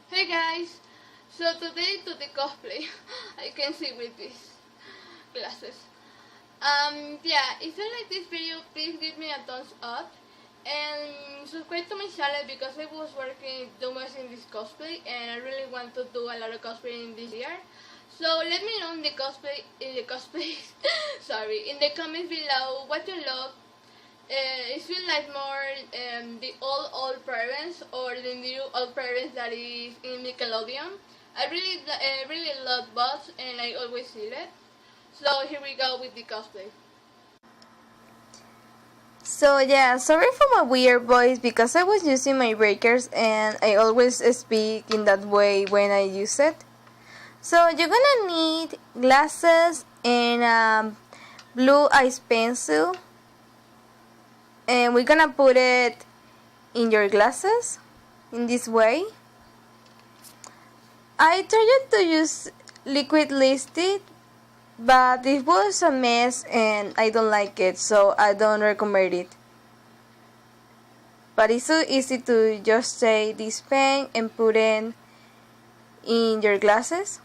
Hey guys! So today to the cosplay, I can see with these glasses. Yeah, if you like this video, please give me a thumbs up and subscribe to my channel because I was working too much in this cosplay and I really want to do a lot of cosplay in this year. So let me know in the cosplay, sorry, in the comments below what you love. If you like more the old parents or the new old parents that is in Nickelodeon. I really love both and I always see it. So here we go with the cosplay. So yeah, sorry for my weird voice because I was using my breakers and I always speak in that way when I use it. So you're gonna need glasses and blue eyes pencil, and we're gonna put it in your glasses in this way. I tried to use liquid lipstick, but it was a mess and I don't like it, so I don't recommend it. But it's so easy to just take this pen and put it in your glasses.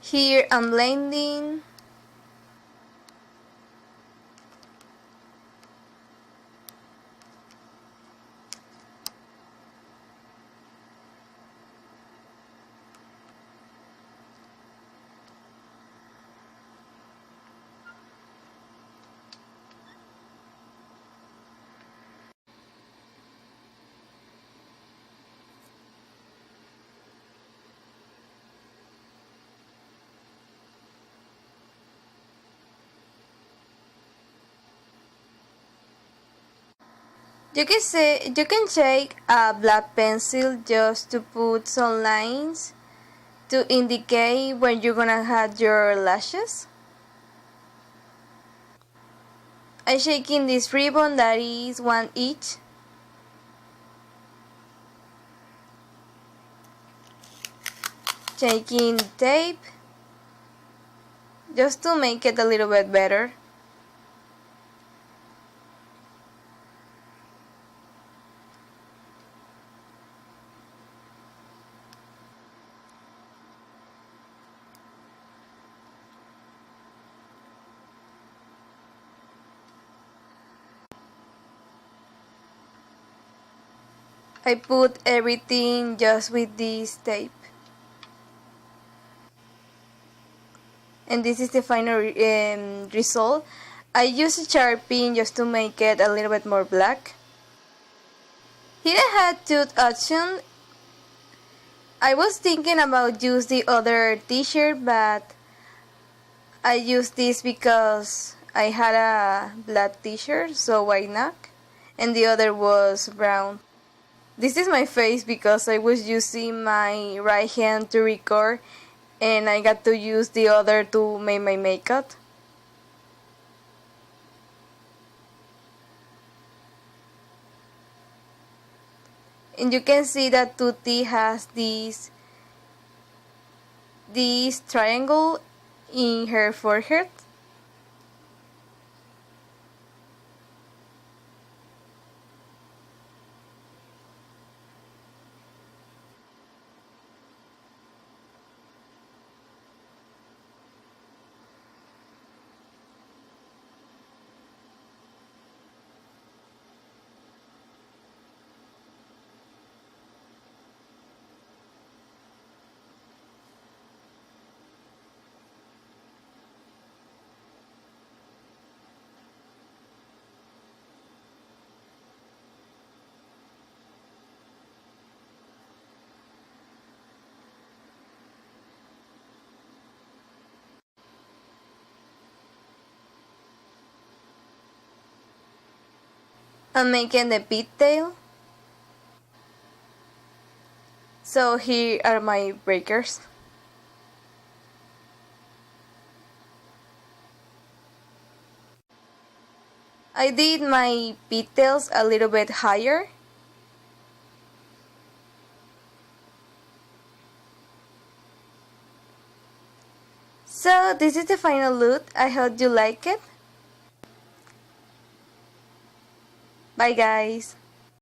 Here I'm blending. You can take a black pencil just to put some lines to indicate when you're gonna have your lashes. I'm shaking this ribbon that is 1 each. Taking tape just to make it a little bit better. I put everything just with this tape. And this is the final result. I use a Sharpie just to make it a little bit more black. Here I had two options. I was thinking about use the other t-shirt, but I used this because I had a black t-shirt, so why not? And the other was brown. This is my face because I was using my right hand to record and I got to use the other to make my makeup. And you can see that Tootie has this triangle in her forehead. I'm making the pigtail. So here are my breakers. I did my pigtails a little bit higher So this is the final look. I hope you like it. Bye guys.